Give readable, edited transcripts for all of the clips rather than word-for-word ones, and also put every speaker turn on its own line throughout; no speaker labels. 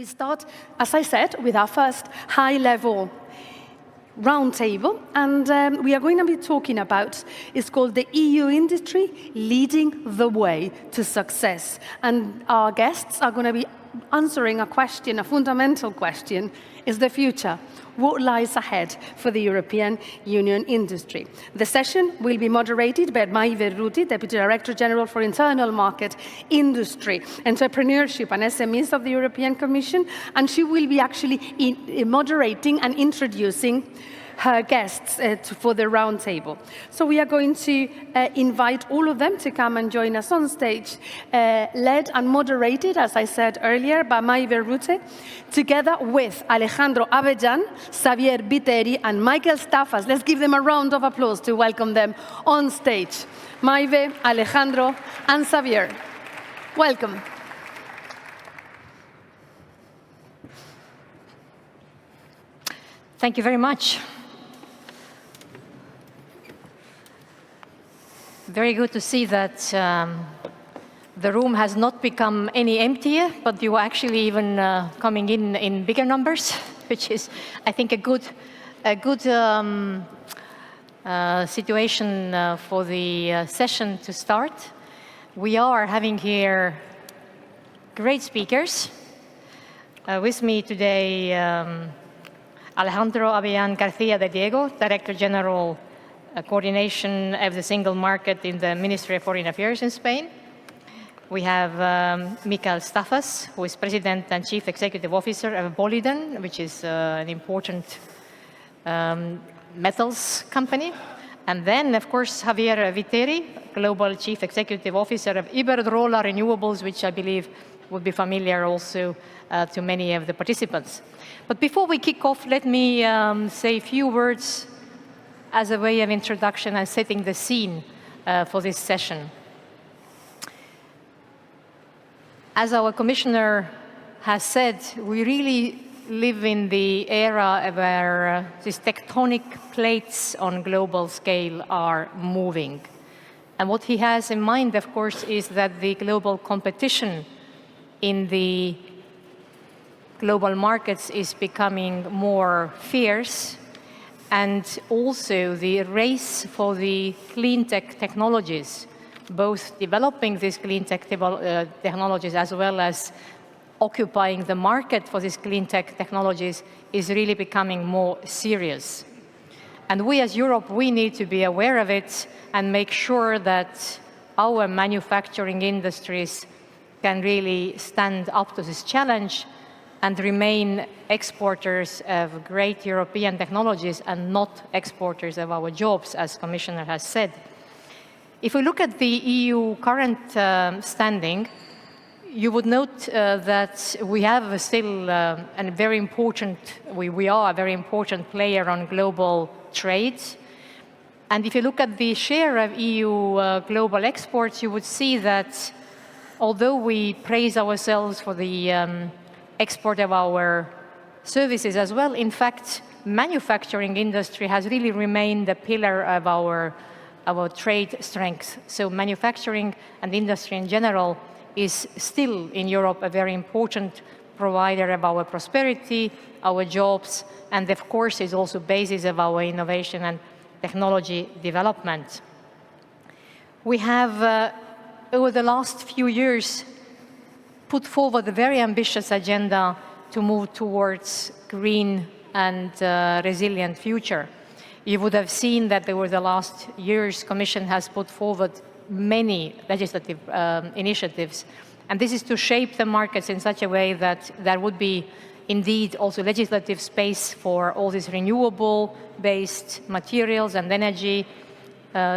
We start, as I said, with our first high-level roundtable, and we are going to be talking about, it's called the EU Industry Leading the Way to Success. And our guests are going to be answering a question, a fundamental question, is the future? What lies ahead for the European Union industry? The session will be moderated by Maive Ruti, Deputy Director General for Internal Market, Industry, Entrepreneurship and SMEs of the European Commission, and she will be actually moderating and introducing her guests for the roundtable. So we are going to invite all of them to come and join us on stage, led and moderated, as I said earlier, by Maive Ruti, together with Alejandro Abellan, Xavier Viteri, and Michael Staffas. Let's give them a round of applause to welcome them on stage. Maive, Alejandro, and Xavier. Welcome.
Thank you very much. Very good to see that the room has not become any emptier, but you are actually even coming in bigger numbers, which is, I think, a good situation for the session to start. We are having here great speakers. With me today, Alejandro Abellan García de Diego, Director General Coordination of the Single Market in the Ministry of Foreign Affairs in Spain. We have Michael Staffas, who is President and Chief Executive Officer of Boliden, which is an important metals company. And then, of course, Xavier Viteri, Global Chief Executive Officer of Iberdrola Renewables, which I believe would be familiar also to many of the participants. But before we kick off, let me say a few words as a way of introduction and setting the scene for this session. As our commissioner has said, we really live in the era where these tectonic plates on global scale are moving. And what he has in mind, of course, is that the global competition in the global markets is becoming more fierce, and also the race for the clean tech technologies, both developing these clean tech technologies as well as occupying the market for these clean tech technologies, is really becoming more serious. And we as Europe, we need to be aware of it and make sure that our manufacturing industries can really stand up to this challenge and remain exporters of great European technologies and not exporters of our jobs, as Commissioner has said. If we look at the EU current standing, you would note that we have still a very important, we are a very important player on global trade. And if you look at the share of EU global exports, you would see that although we praise ourselves for the export of our services as well, in fact, manufacturing industry has really remained a pillar of our trade strength. So manufacturing and industry in general is still in Europe a very important provider of our prosperity, our jobs, and of course is also basis of our innovation and technology development. We have, over the last few years, put forward a very ambitious agenda to move towards green and resilient future. You would have seen that over the last years, Commission has put forward many legislative initiatives. And this is to shape the markets in such a way that there would be indeed also legislative space for all these renewable-based materials and energy.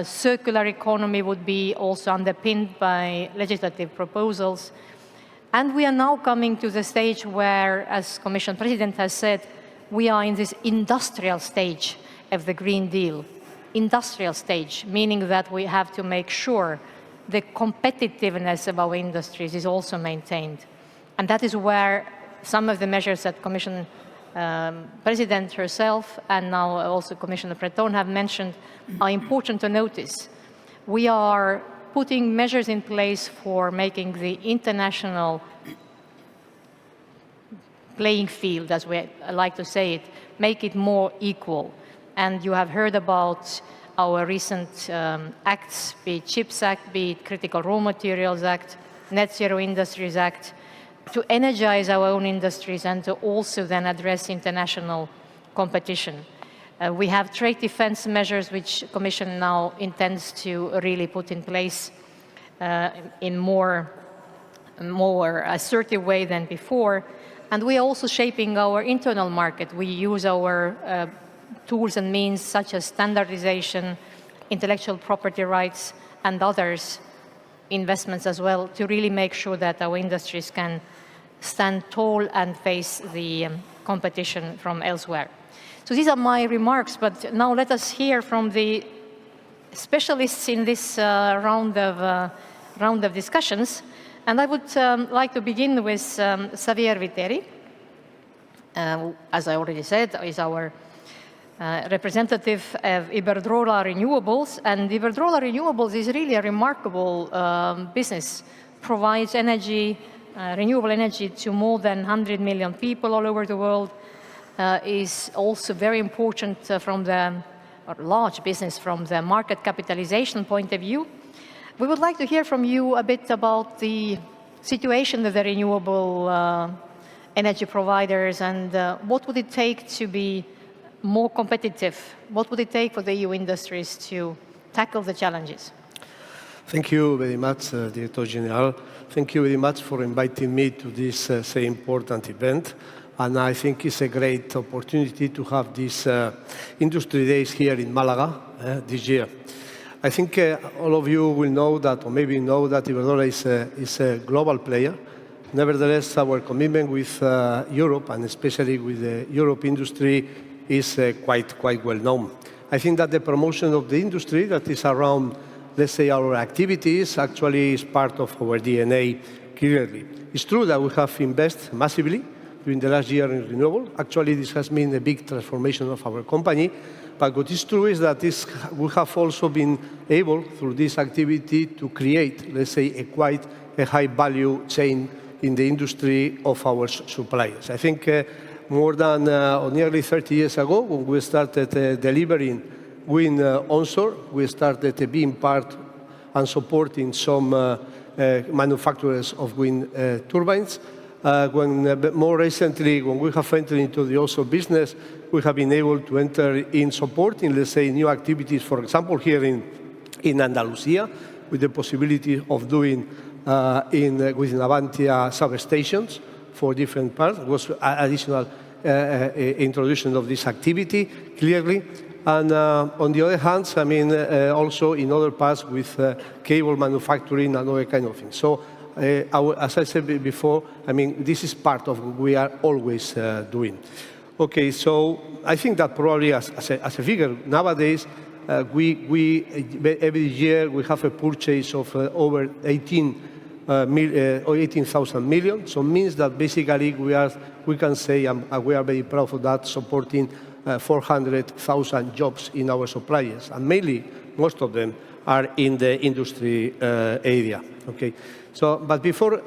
Circular economy would be also underpinned by legislative proposals. And we are now coming to the stage where, as Commission President has said, we are in this industrial stage of the Green Deal. Industrial stage, meaning that we have to make sure the competitiveness of our industries is also maintained. And that is where some of the measures that Commission President herself and now also Commissioner Breton have mentioned are important to notice. We are putting measures in place for making the international playing field, as we like to say it, make it more equal. And you have heard about our recent acts, be it CHIPS Act, be it Critical Raw Materials Act, Net Zero Industries Act, to energize our own industries and to also then address international competition. We have trade defense measures which the Commission now intends to really put in place in more assertive way than before. And we are also shaping our internal market. We use our tools and means such as standardization, intellectual property rights, and others, investments as well, to really make sure that our industries can stand tall and face the competition from elsewhere. So these are my remarks, but now let us hear from the specialists in this round of discussions. And I would like to begin with Xavier Viteri. As I already said, is our representative of Iberdrola Renewables. And Iberdrola Renewables is really a remarkable business. Provides energy, renewable energy to more than 100 million people all over the world. Is also very important from the large business from the market capitalization point of view. We would like to hear from you a bit about the situation of the renewable energy providers and what would it take to be more competitive? What would it take for the EU industries to tackle the challenges?
Thank you very much, Director General. Thank you very much for inviting me to this very important event. And I think it's a great opportunity to have these industry days here in Malaga this year. I think all of you will know that, or maybe know that Iberdrola is a global player. Nevertheless, our commitment with Europe, and especially with the Europe industry, is quite well known. I think that the promotion of the industry that is around, let's say, our activities actually is part of our DNA, clearly. It's true that we have invested massively during the last year in renewable. Actually, this has been a big transformation of our company. But what is true is that we have also been able, through this activity, to create, let's say, quite a high value chain in the industry of our suppliers. I think more than or nearly 30 years ago, when we started delivering wind onshore, we started being part and supporting some manufacturers of wind turbines. More recently, when we have entered into the offshore business, we have been able to enter in supporting, let's say, new activities, for example, here in Andalusia, with the possibility of doing with Navantia substations for different parts. It was additional introduction of this activity, clearly. And on the other hand, I mean, also in other parts with cable manufacturing and other kind of things. So, as I said before, I mean, this is part of what we are always doing. Okay, so I think that probably as a figure, nowadays, every year we have a purchase of over 18,000 million. So it means that basically we can say, and we are very proud of that, supporting 400,000 jobs in our suppliers. And mainly, most of them are in the industry area. Okay. So, but before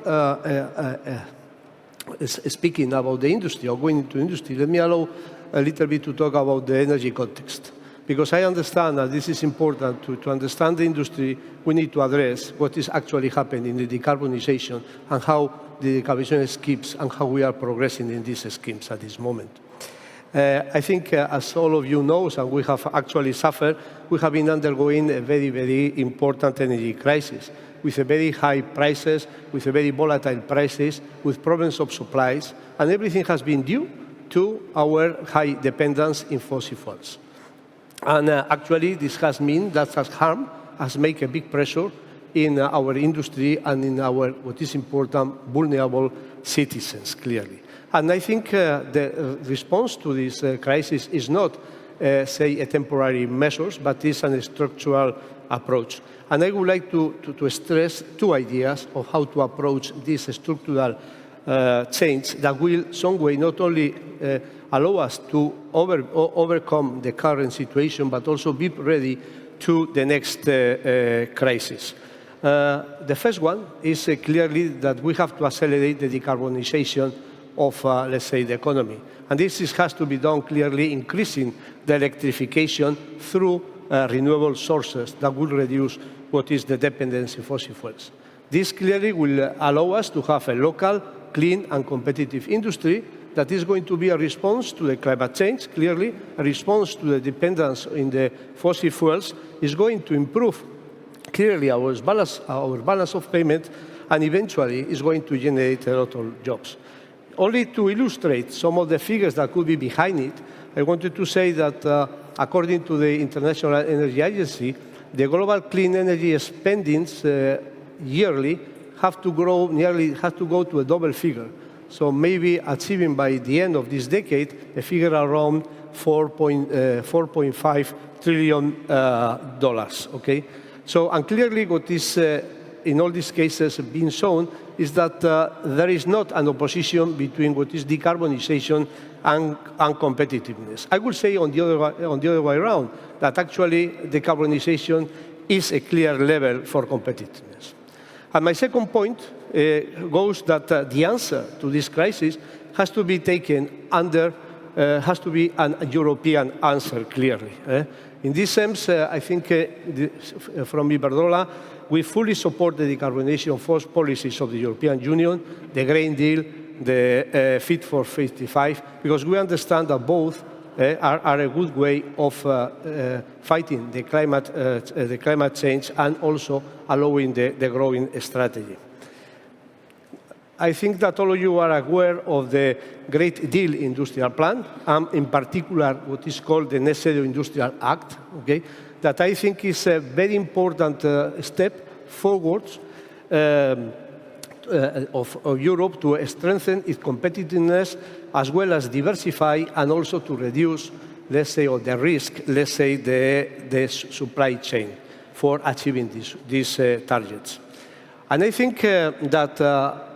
speaking about the industry or going into industry, let me allow a little bit to talk about the energy context. Because I understand that this is important to understand the industry, we need to address what is actually happening in the decarbonization and how the decarbonization schemes and how we are progressing in these schemes at this moment. I think, as all of you know, and we have actually suffered, we have been undergoing a very important energy crisis, with very high prices, with very volatile prices, with problems of supplies, and everything has been due to our high dependence in fossil fuels. And actually, this has meant that has made a big pressure in our industry and in our, what is important, vulnerable citizens, clearly. And I think the response to this crisis is not, say, a temporary measures, but is a structural approach. And I would like to stress two ideas of how to approach this structural change that will, some way, not only allow us to overcome the current situation, but also be ready to the next crisis. The first one is clearly that we have to accelerate the decarbonization of, let's say, the economy. And this has to be done clearly increasing the electrification through renewable sources that will reduce what is the dependency on fossil fuels. This clearly will allow us to have a local, clean and competitive industry that is going to be a response to the climate change, clearly a response to the dependence in the fossil fuels, is going to improve clearly our balance of payment, and eventually is going to generate a lot of jobs. Only to illustrate some of the figures that could be behind it, I wanted to say that according to the International Energy Agency, the global clean energy spendings yearly have to go to a double figure. So maybe achieving by the end of this decade a figure around $4.5 trillion. Okay? So, and clearly what is in all these cases being shown is that there is not an opposition between what is decarbonization and competitiveness. I would say on the other way around, that actually decarbonization is a clear level for competitiveness. And my second point goes that the answer to this crisis has to be taken under, has to be a European answer, clearly. In this sense, I think from Iberdrola, we fully support the decarbonization policies of the European Union, the Green Deal, the Fit for 55, because we understand that both are a good way of fighting the climate change and also allowing the growing strategy. I think that all of you are aware of the Great Deal Industrial Plan, and in particular what is called the Net Zero Industrial Act, okay, that I think is a very important step forwards of Europe to strengthen its competitiveness as well as diversify and also to reduce, let's say, or the risk, let's say, the supply chain for achieving these targets. And I think that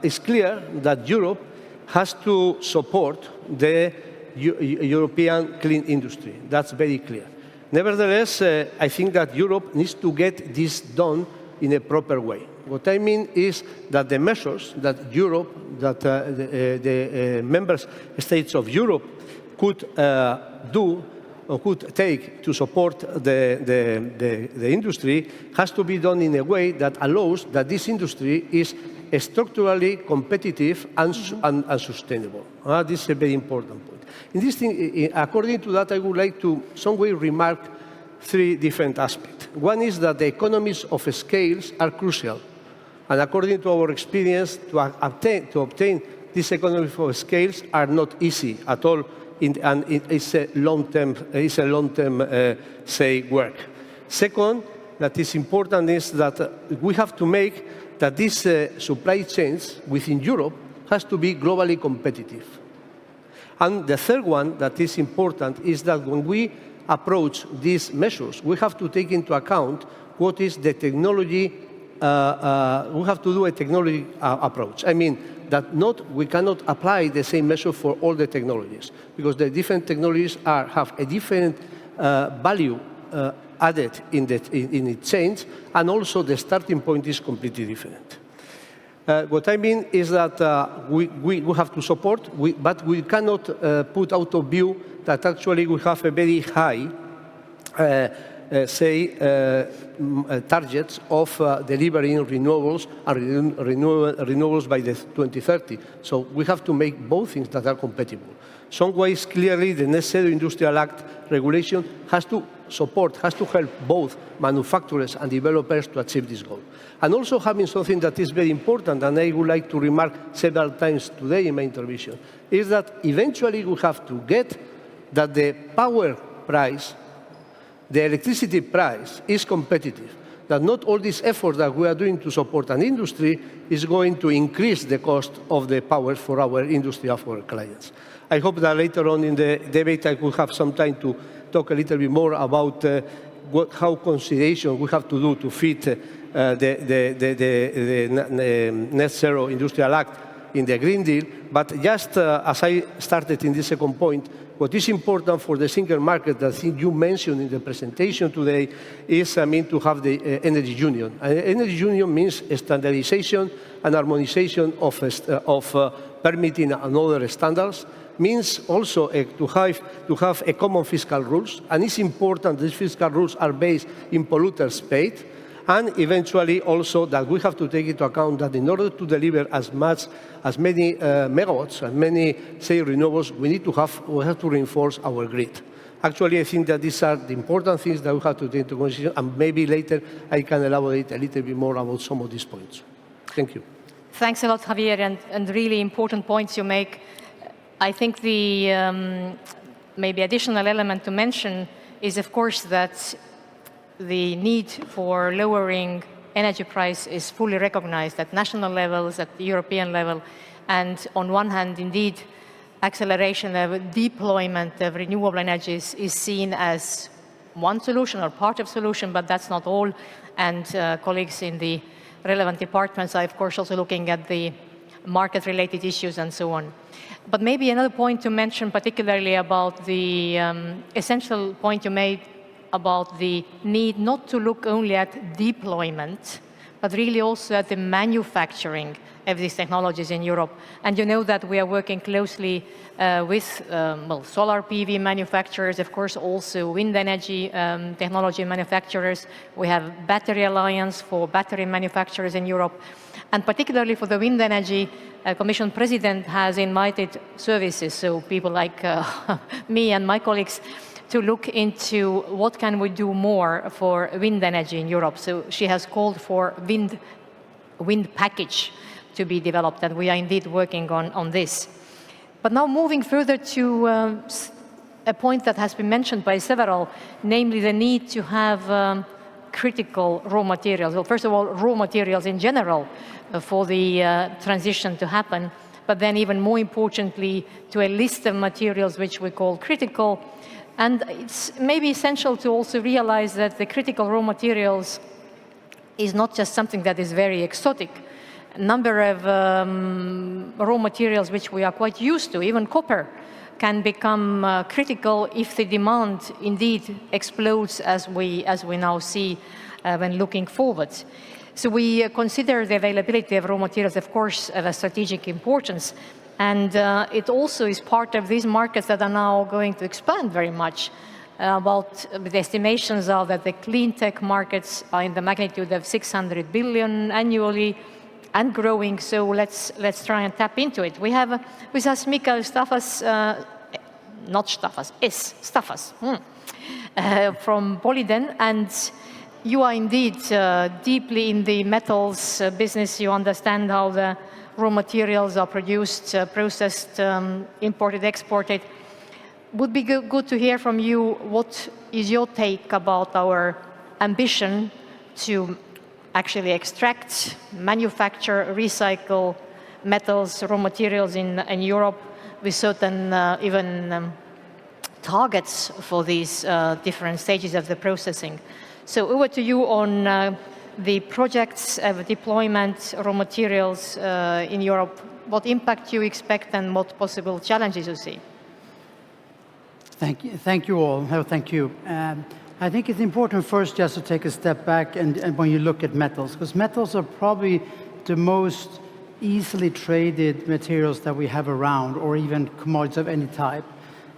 it's clear that Europe has to support the European clean industry. That's very clear. Nevertheless, I think that Europe needs to get this done in a proper way. What I mean is that the measures that Europe, that the member states of Europe could do or could take to support the industry has to be done in a way that allows that this industry is structurally competitive and sustainable. This is a very important point. In this thing, according to that, I would like to some way remark three different aspects. One is that the economies of scales are crucial. And according to our experience, to obtain these economies of scales are not easy at all, and it's a long-term, say, work. Second, that is important is that we have to make that these supply chains within Europe has to be globally competitive. And the third one that is important is that when we approach these measures, we have to take into account what is the technology. We have to do a technology approach. I mean, that we cannot apply the same measure for all the technologies, because the different technologies have a different value added in its change, and also the starting point is completely different. What I mean is that we have to support, but we cannot put out of view that actually we have a very high targets of delivering renewables and renewables by the 2030. So we have to make both things that are compatible. Some ways, clearly, the Net Zero Industrial Act regulation has to support, has to help both manufacturers and developers to achieve this goal. And also having something that is very important, and I would like to remark several times today in my intervention, is that eventually we have to get that the power price, the electricity price is competitive, that not all this effort that we are doing to support an industry is going to increase the cost of the power for our industry and for our clients. I hope that later on in the debate I will have some time to talk a little bit more about how consideration we have to do to fit the Net Zero Industrial Act in the Green Deal. But just as I started in the second point, what is important for the single market that I think you mentioned in the presentation today is, to have the energy union. Energy union means standardization and harmonization of permitting and other standards, means also to have a common fiscal rules, and it's important these fiscal rules are based in polluters paid, and eventually also that we have to take into account that in order to deliver as many megawatts and many, say, renewables, we have to reinforce our grid. Actually, I think that these are the important things that we have to take into consideration, and maybe later I can elaborate a little bit more about some of these points. Thank you.
Thanks a lot, Javier, and really important points you make. I think the maybe additional element to mention is, of course, that the need for lowering energy price is fully recognized at national levels, at the European level, and on one hand, indeed, acceleration of deployment of renewable energies is seen as one solution or part of solution, but that's not all. And colleagues in the relevant departments are, of course, also looking at the market-related issues and so on. But maybe another point to mention, particularly about the essential point you made about the need not to look only at deployment, but really also at the manufacturing of these technologies in Europe. And you know that we are working closely with solar PV manufacturers, of course, also wind energy technology manufacturers. We have Battery Alliance for battery manufacturers in Europe. And particularly for the wind energy, Commission President has invited services, so people like me and my colleagues, to look into what can we do more for wind energy in Europe. So she has called for wind package to be developed, and we are indeed working on this. But now moving further to a point that has been mentioned by several, namely the need to have critical raw materials. Well, first of all, raw materials in general for the transition to happen, but then even more importantly, to a list of materials which we call critical. And it's maybe essential to also realize that the critical raw materials is not just something that is very exotic. A number of raw materials which we are quite used to, even copper, can become critical if the demand indeed explodes as we now see when looking forward. So we consider the availability of raw materials, of course, of a strategic importance. And it also is part of these markets that are now going to expand very much. The estimations are that the clean tech markets are in the magnitude of 600 billion annually and growing, so let's try and tap into it. We have with us Mikael Staffas, from Boliden, and you are indeed deeply in the metals business. You understand how the raw materials are produced, processed, imported, exported. Would be good to hear from you, what is your take about our ambition to actually extract, manufacture, recycle metals, raw materials in Europe with certain even targets for these different stages of the processing. So over to you on the projects of deployment, raw materials in Europe, what impact you expect and what possible challenges you see.
Thank you all. No, thank you. I think it's important first just to take a step back and when you look at metals, because metals are probably the most easily traded materials that we have around, or even commodities of any type.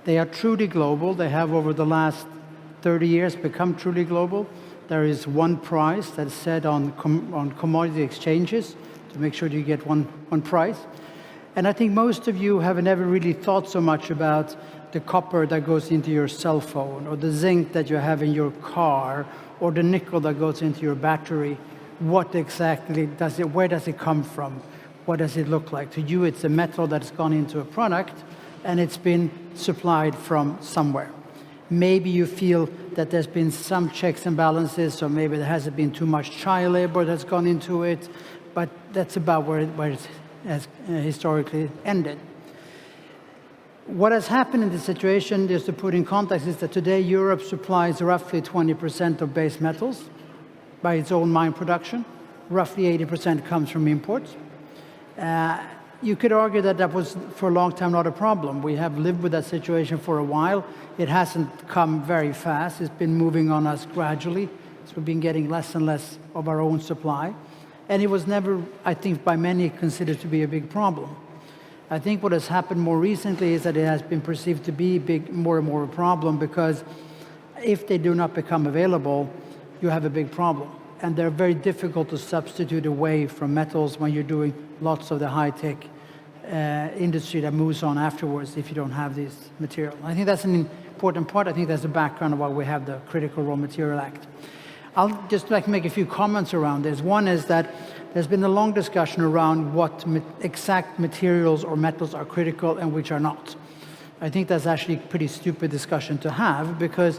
They are truly global. They have over the last 30 years become truly global. There is one price that's set on commodity exchanges to make sure you get one price. And I think most of you have never really thought so much about the copper that goes into your cell phone, or the zinc that you have in your car, or the nickel that goes into your battery. What exactly does it, where does it come from? What does it look like? To you, it's a metal that's gone into a product, and it's been supplied from somewhere. Maybe you feel that there's been some checks and balances, or maybe there hasn't been too much child labor that's gone into it, but that's about where it has historically ended. What has happened in this situation, just to put in context, is that today Europe supplies roughly 20% of base metals by its own mine production. Roughly 80% comes from imports. You could argue that that was, for a long time, not a problem. We have lived with that situation for a while. It hasn't come very fast. It's been moving on us gradually. So we've been getting less and less of our own supply. And it was never, I think, by many considered to be a big problem. I think what has happened more recently is that it has been perceived to be more and more a problem, because if they do not become available, you have a big problem. And they're very difficult to substitute away from metals when you're doing lots of the high-tech industry that moves on afterwards if you don't have these materials. I think that's an important part. I think that's the background of why we have the Critical Raw Material Act. I'll just like to make a few comments around this. One is that there's been a long discussion around what exact materials or metals are critical and which are not. I think that's actually a pretty stupid discussion to have, because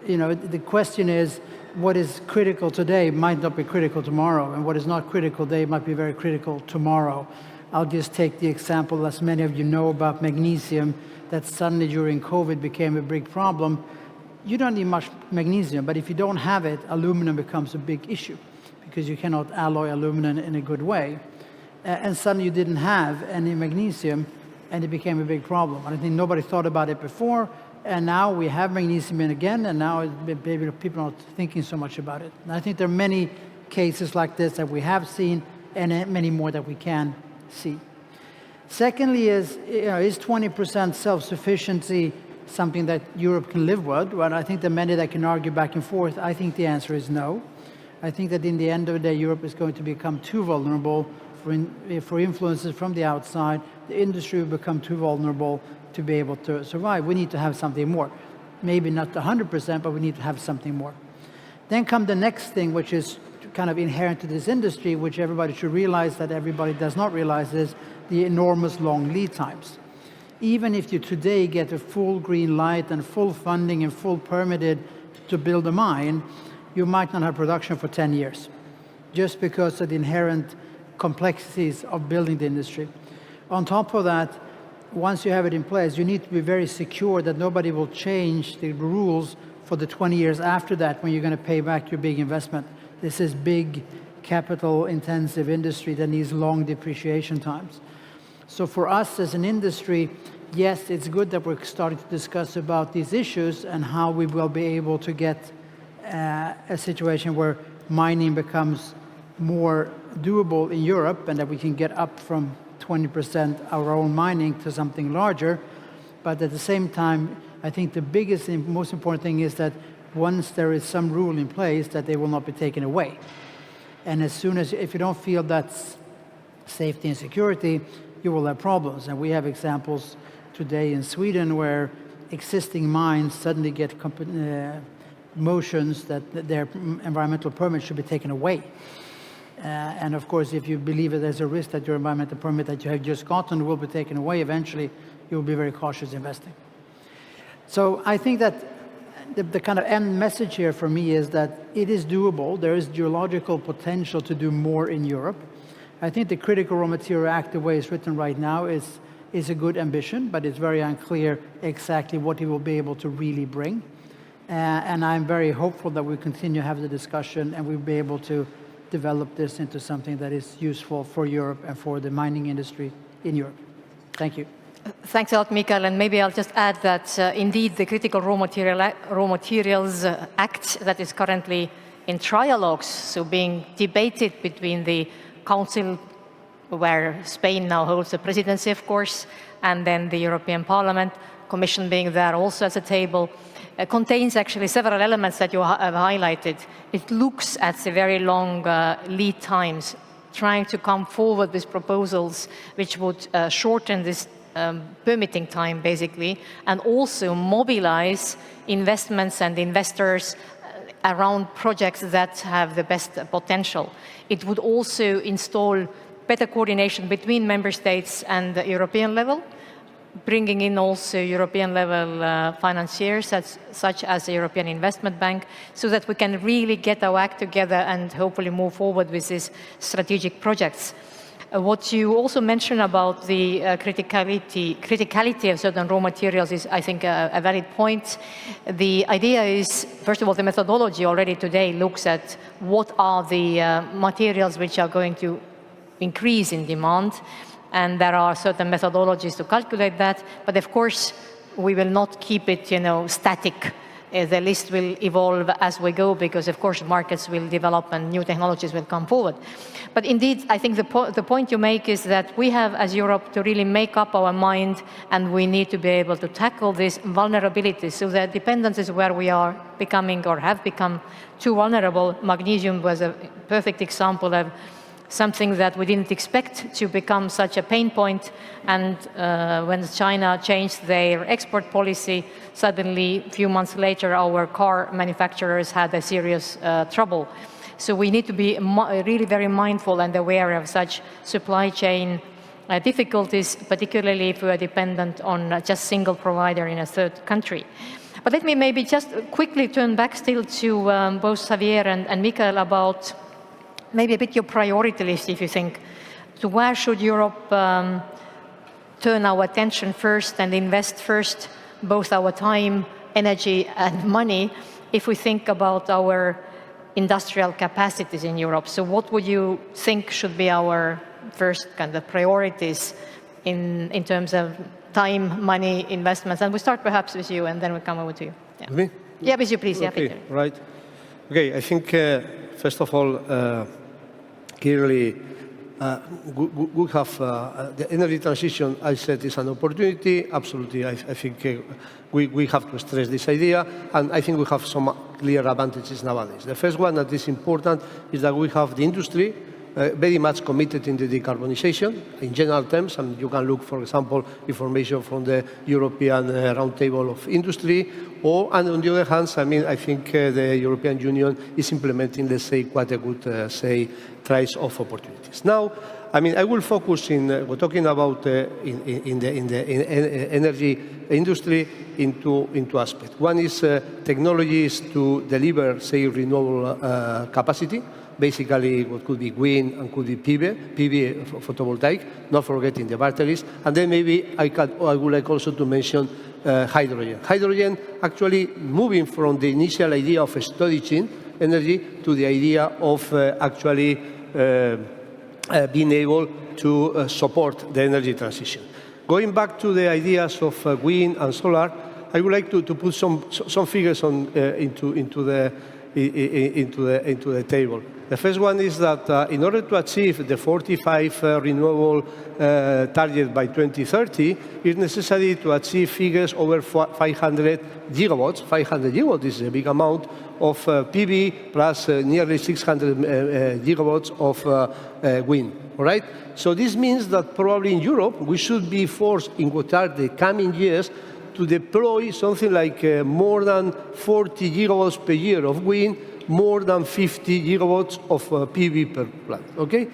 the question is, what is critical today might not be critical tomorrow, and what is not critical today might be very critical tomorrow. I'll just take the example, as many of you know, about magnesium, that suddenly during COVID became a big problem. You don't need much magnesium, but if you don't have it, aluminum becomes a big issue, because you cannot alloy aluminum in a good way. And suddenly you didn't have any magnesium, and it became a big problem. And I think nobody thought about it before, and now we have magnesium in again, and now maybe people are not thinking so much about it. And I think there are many cases like this that we have seen, and many more that we can see. Secondly is 20% self-sufficiency something that Europe can live with? Well, I think there are many that can argue back and forth. I think the answer is no. I think that in the end of the day, Europe is going to become too vulnerable for influences from the outside. The industry will become too vulnerable to be able to survive. We need to have something more. Maybe not 100%, but we need to have something more. Then come the next thing, which is kind of inherent to this industry, which everybody should realize that everybody does not realize, is the enormous long lead times. Even if you today get a full green light and full funding and full permitted to build a mine, you might not have production for 10 years, just because of the inherent complexities of building the industry. On top of that, once you have it in place, you need to be very secure that nobody will change the rules for the 20 years after that when you're going to pay back your big investment. This is big, capital-intensive industry that needs long depreciation times. So for us as an industry, yes, it's good that we're starting to discuss about these issues and how we will be able to get a situation where mining becomes more doable in Europe, and that we can get up from 20% our own mining to something larger. But at the same time, I think the biggest and most important thing is that once there is some rule in place, that they will not be taken away. And as soon as, if you don't feel that's safety and security, you will have problems. And we have examples today in Sweden where existing mines suddenly get motions that their environmental permit should be taken away. And of course, if you believe that there's a risk that your environmental permit that you have just gotten will be taken away eventually, you will be very cautious investing. So I think that the kind of end message here for me is that it is doable. There is geological potential to do more in Europe. I think the Critical Raw Material Act, the way it's written right now, is a good ambition, but it's very unclear exactly what it will be able to really bring. And I'm very hopeful that we continue to have the discussion and we'll be able to develop this into something that is useful for Europe and for the mining industry in Europe. Thank you.
Thanks a lot, Mikael. And maybe I'll just add that indeed the Critical Raw Materials Act that is currently in trialogues, so being debated between the Council, where Spain now holds the presidency, of course, and then the European Parliament, Commission being there also at the table, contains actually several elements that you have highlighted. It looks at the very long lead times, trying to come forward with proposals which would shorten this permitting time, basically, and also mobilize investments and investors around projects that have the best potential. It would also install better coordination between member states and the European level, bringing in also European-level financiers, such as the European Investment Bank, so that we can really get our act together and hopefully move forward with these strategic projects. What you also mentioned about the criticality of certain raw materials is, I think, a valid point. The idea is, first of all, the methodology already today looks at what are the materials which are going to increase in demand. and there are certain methodologies to calculate that. But of course, we will not keep it, static. The list will evolve as we go because, of course, markets will develop and new technologies will come forward. But indeed, I think the point you make is that we have, as Europe, to really make up our mind, and we need to be able to tackle these vulnerabilities. So the dependencies where we are becoming or have become too vulnerable. Magnesium was a perfect example of something that we didn't expect to become such a pain point. And when China changed their export policy, suddenly, a few months later, our car manufacturers had a serious trouble. So we need to be really very mindful and aware of such supply chain difficulties, particularly if we are dependent on just single provider in a third country. But let me maybe just quickly turn back still to both Xavier and Michael about maybe a bit your priority list, if you think, to where should Europe turn our attention first and invest first, both our time, energy, and money, if we think about our industrial capacities in Europe. So what would you think should be our first kind of priorities in terms of time, money, investments? And we start perhaps with you, and then we come over to you. Yeah.
With me?
Yeah, with you, please.
Okay,
yeah,
right. Okay, I think, first of all, clearly, we have the energy transition, I said, is an opportunity. Absolutely, I think we have to stress this idea, and I think we have some clear advantages nowadays. The first one that is important is that we have the industry very much committed in the decarbonization in general terms, and you can look, for example, information from the European roundtable of industry, and on the other hand, I think the European Union is implementing, let's say, quite a good, trials of opportunities. Now, I will focus we're talking about in the energy industry into aspects. One is technologies to deliver, say, renewable capacity. Basically, what could be wind and could be PV photovoltaic, not forgetting the batteries. And then maybe I would like also to mention hydrogen. Hydrogen actually moving from the initial idea of storage energy to the idea of actually being able to support the energy transition. Going back to the ideas of wind and solar, I would like to put some figures into the table. The first one is that in order to achieve the 45 renewable target by 2030, it's necessary to achieve figures over 500 gigawatts. 500 gigawatts is a big amount of PV plus nearly 600 gigawatts of wind. All right? So this means that probably in Europe, we should be forced in what are the coming years to deploy something like more than 40 gigawatts per year of wind, more than 50 gigawatts of PV per plant, okay?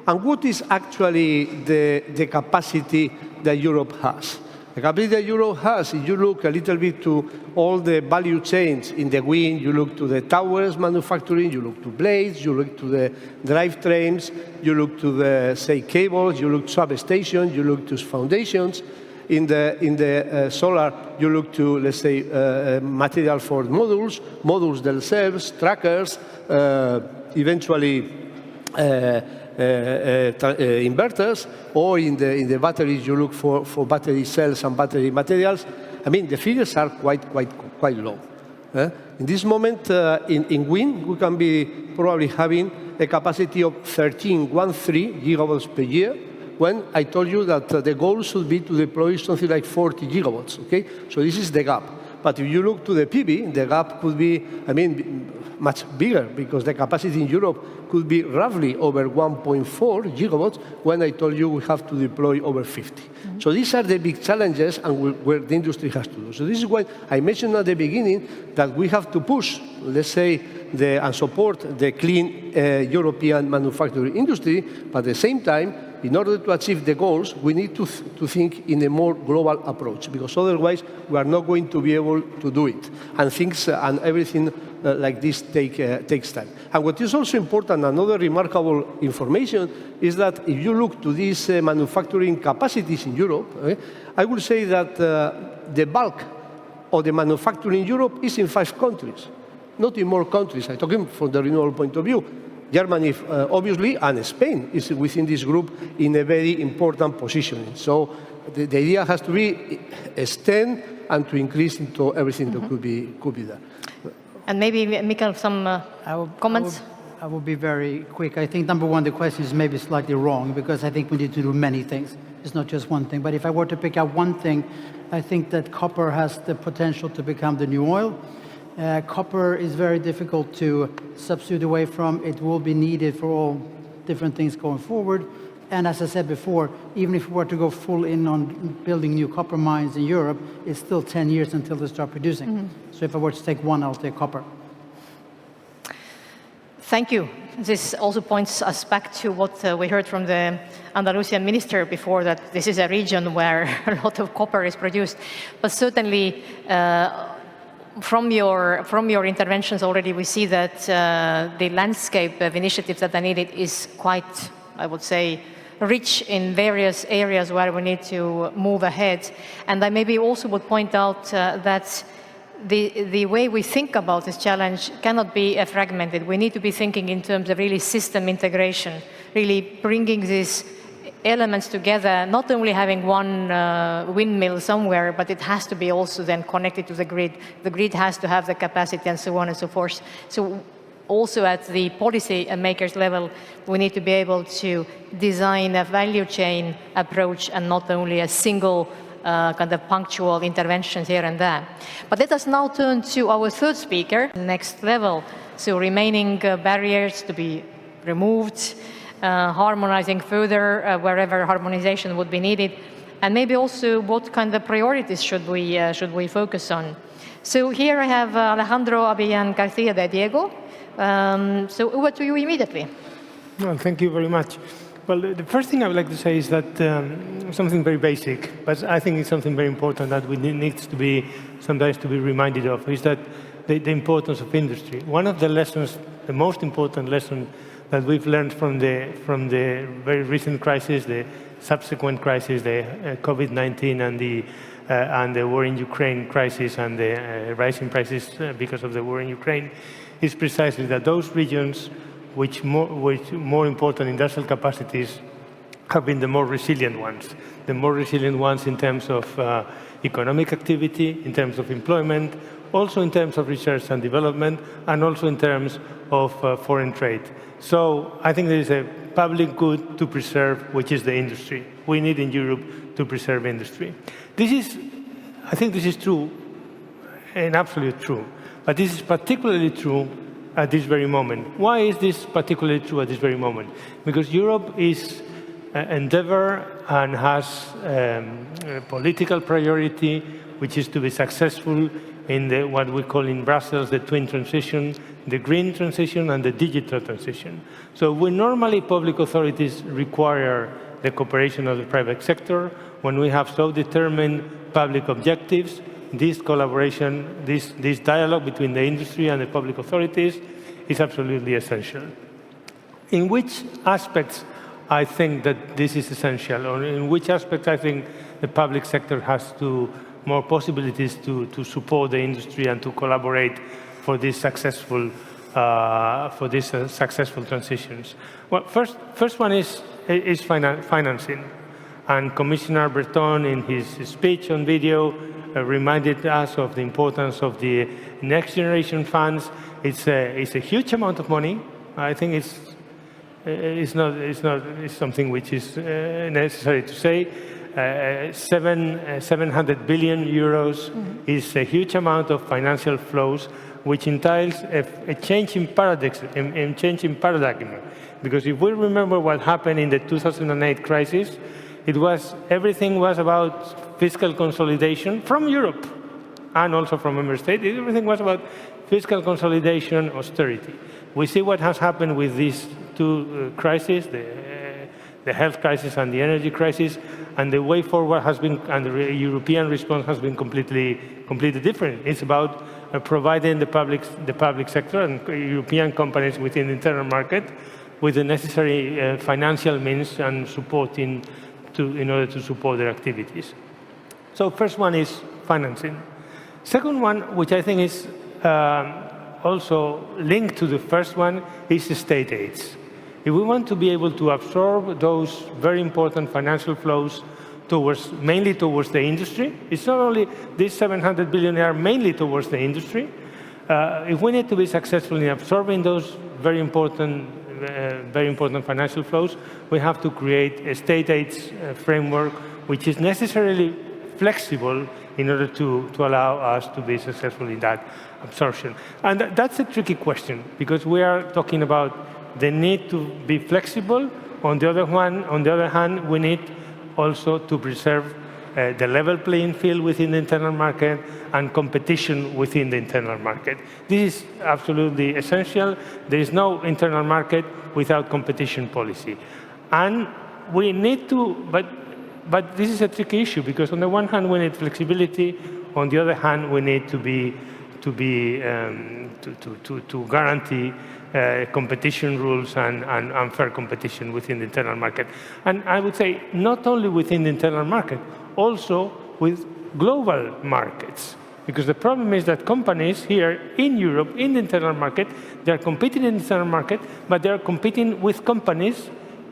And what is actually the capacity that Europe has? The capacity that Europe has, if you look a little bit to all the value chains in the wind, you look to the towers manufacturing, you look to blades, you look to the drivetrains, you look to the, say, cables, you look to substations, you look to foundations. In the solar, you look to, let's say, material for modules themselves, trackers, eventually inverters, or in the batteries, you look for battery cells and battery materials. The figures are quite low. In this moment, in wind, we can be probably having a capacity of 13 gigawatts per year, when I told you that the goal should be to deploy something like 40 gigawatts, okay? So this is the gap. But if you look to the PV, the gap could be, much bigger, because the capacity in Europe could be roughly over 1.4 gigawatts, when I told you we have to deploy over 50. Mm-hmm. So these are the big challenges and where the industry has to do. So this is why I mentioned at the beginning that we have to push, let's say, and support the clean European manufacturing industry, but at the same time, in order to achieve the goals, we need to think in a more global approach, because otherwise we are not going to be able to do it. And things and everything like this takes time. And what is also important, another remarkable information, is that if you look to these manufacturing capacities in Europe, I would say that the bulk of the manufacturing in Europe is in 5 countries, not in more countries. I'm talking from the renewable point of view. Germany, obviously, and Spain is within this group in a very important position. So the idea has to be extend and to increase into everything that could be there.
And maybe, Mikael, some comments?
I will be very quick. I think, number one, the question is maybe slightly wrong, because I think we need to do many things. It's not just one thing. But if I were to pick out one thing, I think that copper has the potential to become the new oil. Copper is very difficult to substitute away from. It will be needed for all different things going forward. And as I said before, even if we were to go full in on building new copper mines in Europe, it's still 10 years until they start producing. So if I were to take one, I'll take copper.
Thank you. This also points us back to what we heard from the Andalusian minister before, that this is a region where a lot of copper is produced. But certainly, from your interventions already, we see that the landscape of initiatives that are needed is quite, I would say, rich in various areas where we need to move ahead. And I maybe also would point out that the way we think about this challenge cannot be fragmented. We need to be thinking in terms of really system integration, really bringing these elements together, not only having one windmill somewhere, but it has to be also then connected to the grid. The grid has to have the capacity and so on and so forth. So also at the policy makers level, we need to be able to design a value chain approach and not only a single kind of punctual interventions here and there. But let us now turn to our third speaker, next level. So remaining barriers to be removed, harmonizing further wherever harmonization would be needed, and maybe also what kind of priorities should we focus on. So here I have Alejandro Abillan Garcia de Diego. So over to you immediately.
Well, thank you very much. Well, the first thing I would like to say is that something very basic, but I think it's something very important that we needs to be sometimes to be reminded of, is that the importance of industry. One of the lessons, the most important lesson that we've learned from the very recent crisis, the subsequent crisis, the COVID-19 and the war in Ukraine crisis and the rising prices because of the war in Ukraine, is precisely that those regions which more important industrial capacities have been the more resilient ones. The more resilient ones in terms of economic activity, in terms of employment, also in terms of research and development, and also in terms of foreign trade. So I think there is a public good to preserve, which is the industry. We need in Europe to preserve industry. I think this is true, and absolutely true. But this is particularly true at this very moment. Why is this particularly true at this very moment? Because Europe is endeavor and has a political priority, which is to be successful in what we call in Brussels the twin transition, the green transition and the digital transition. So when normally public authorities require the cooperation of the private sector, when we have so determined public objectives, this collaboration, this dialogue between the industry and the public authorities is absolutely essential. In which aspects I think that this is essential, or in which aspects I think the public sector has more possibilities to support the industry and to collaborate for these successful transitions. Well, first one is financing. And Commissioner Breton, in his speech on video, reminded us of the importance of the next generation funds. It's a huge amount of money. I think it's something which is necessary to say. 700 billion euros is a huge amount of financial flows, which entails a change in paradigm. Because if we remember what happened in the 2008 crisis, everything was about fiscal consolidation from Europe and also from member states. Everything was about fiscal consolidation, austerity. We see what has happened with these two crises, the health crisis and the energy crisis, and the way forward has been, and the European response has been completely different. It's about providing the public sector and European companies within the internal market with the necessary financial means and support in order to support their activities. So first one is financing. Second one, which I think is also linked to the first one is state aids. If we want to be able to absorb those very important financial flows mainly towards the industry, it's not only these 700 billion are mainly towards the industry. If we need to be successful in absorbing those very important financial flows, we have to create a state aids framework which is necessarily flexible in order to allow us to be successful in that absorption. And that's a tricky question, because we are talking about the need to be flexible. On the other hand, we need also to preserve the level playing field within the internal market and competition within the internal market. This is absolutely essential. There is no internal market without competition policy. And we need to, but this is a tricky issue, because on the one hand we need flexibility, on the other hand we need to guarantee competition rules and fair competition within the internal market. And I would say not only within the internal market, also with global markets. Because the problem is that companies here in Europe, in the internal market, they are competing in the internal market, but they are competing with companies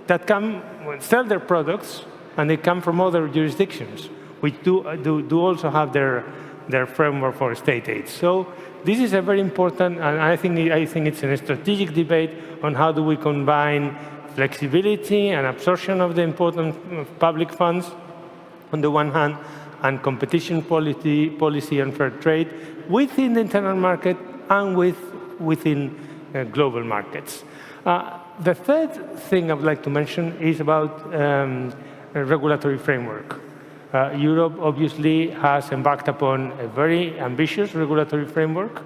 that come sell their products, and they come from other jurisdictions, which do also have their framework for state aid. So this is a very important, and I think it's a strategic debate on how do we combine flexibility and absorption of the important public funds on the one hand, and competition policy and fair trade within the internal market and within global markets. The third thing I would like to mention is about a regulatory framework. Europe obviously has embarked upon a very ambitious regulatory framework.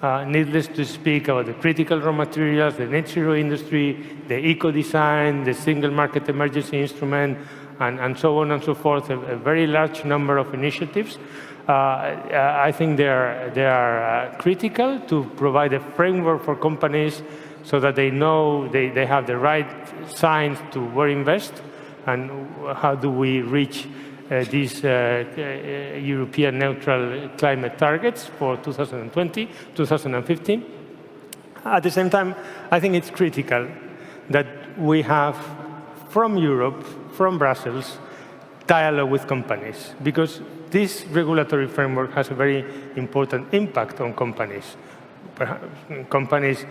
Needless to speak about the critical raw materials, the net zero industry, the eco-design, the single market emergency instrument, and so on and so forth, a very large number of initiatives. I think they are critical to provide a framework for companies so that they know they have the right signs to where invest, and how do we reach these European neutral climate targets for 2020, 2015. At the same time, I think it's critical that we have, from Europe, from Brussels, dialogue with companies, because this regulatory framework has a very important impact on companies. Companies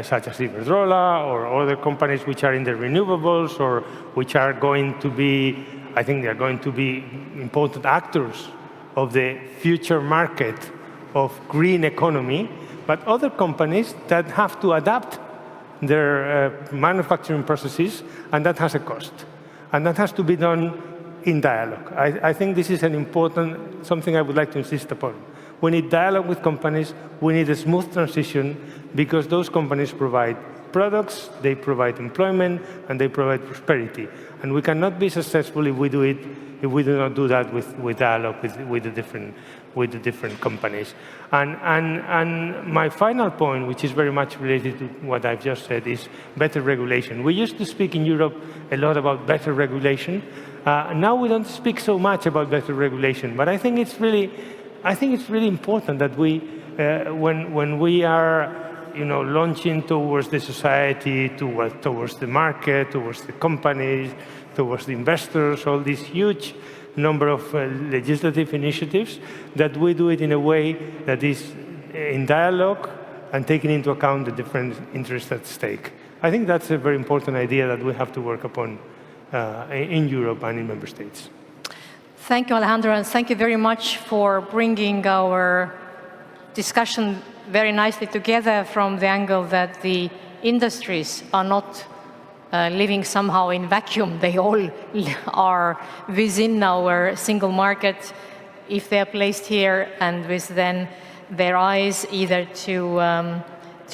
such as Iberdrola or other companies which are in the renewables, or which are going to be, I think they're going to be important actors of the future market of green economy, but other companies that have to adapt their manufacturing processes, and that has a cost. And that has to be done in dialogue. I think this is an important, something I would like to insist upon. We need dialogue with companies, we need a smooth transition, because those companies provide products, they provide employment, and they provide prosperity. And we cannot be successful if we do not do that with dialogue with the different companies. And my final point, which is very much related to what I've just said, is better regulation. We used to speak in Europe a lot about better regulation. Now we don't speak so much about better regulation, but I think it's really important that we, when we are launching towards the society, towards the market, towards the companies, towards the investors, all these huge number of legislative initiatives, that we do it in a way that is in dialogue and taking into account the different interests at stake. I think that's a very important idea that we have to work upon in Europe and in member states.
Thank you, Alejandro, and thank you very much for bringing our discussion very nicely together from the angle that the industries are not living somehow in vacuum. They all are within our single market if they're placed here, and with then their eyes either to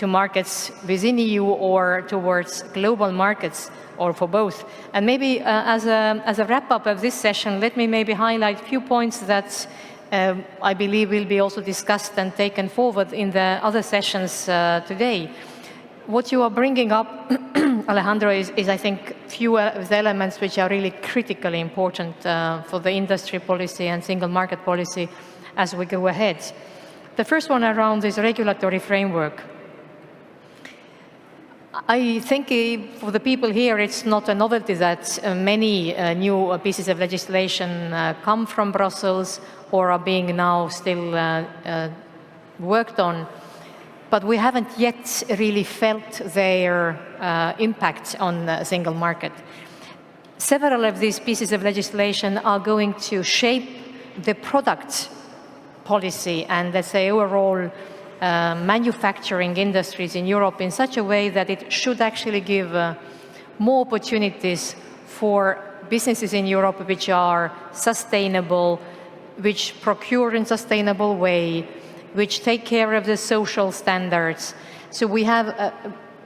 markets within EU or towards global markets, or for both. And maybe as a wrap-up of this session, let me maybe highlight a few points that I believe will be also discussed and taken forward in the other sessions today. What you are bringing up, Alejandro, is I think few of the elements which are really critically important for the industry policy and single market policy as we go ahead. The first one around this regulatory framework. I think for the people here, it's not a novelty that many new pieces of legislation come from Brussels or are being now still worked on. But we haven't yet really felt their impact on the single market. Several of these pieces of legislation are going to shape the product policy and, let's say, overall manufacturing industries in Europe in such a way that it should actually give more opportunities for businesses in Europe which are sustainable, which procure in sustainable way, which take care of the social standards. So we have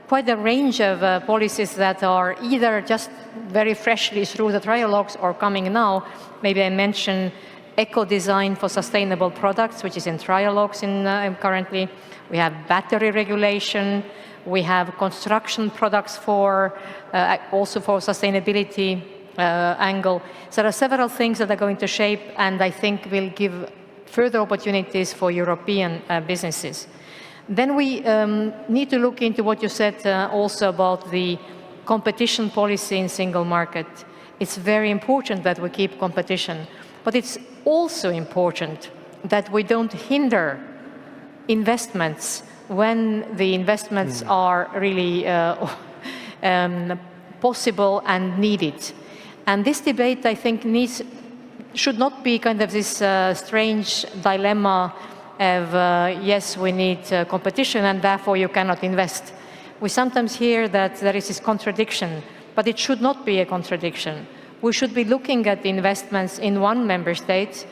quite a range of policies that are either just very freshly through the trialogues or coming now. Maybe I mention eco-design for sustainable products, which is in trialogues currently. We have battery regulation. We have construction products for also for sustainability angle. So there are several things that are going to shape and I think will give further opportunities for European businesses. Then we need to look into what you said also about the competition policy in single market. It's very important that we keep competition, but it's also important that we don't hinder investments when the investments are really possible and needed. And this debate, I think, should not be kind of this strange dilemma of, yes, we need competition and therefore you cannot invest. We sometimes hear that there is this contradiction, but it should not be a contradiction. We should be looking at the investments in one member state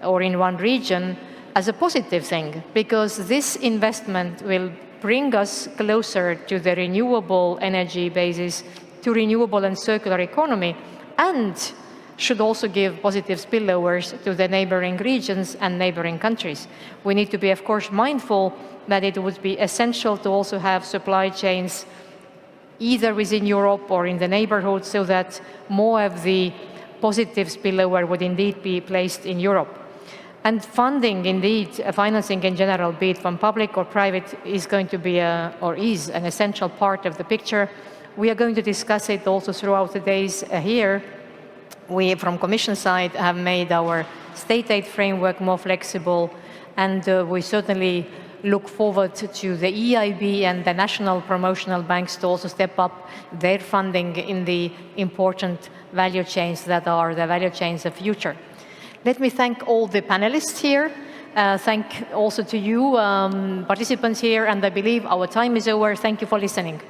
or in one region as a positive thing, because this investment will bring us closer to the renewable energy basis, to renewable and circular economy, and should also give positive spillovers to the neighboring regions and neighboring countries. We need to be, of course, mindful that it would be essential to also have supply chains either within Europe or in the neighborhood so that more of the positive spillover would indeed be placed in Europe. And funding, indeed, financing in general, be it from public or private, is going to be or is an essential part of the picture. We are going to discuss it also throughout the days here. We, from Commission side, have made our state aid framework more flexible, and we certainly look forward to the EIB and the national promotional banks to also step up their funding in the important value chains that are the value chains of future. Let me thank all the panelists here. Thank also to you, participants here, and I believe our time is over. Thank you for listening.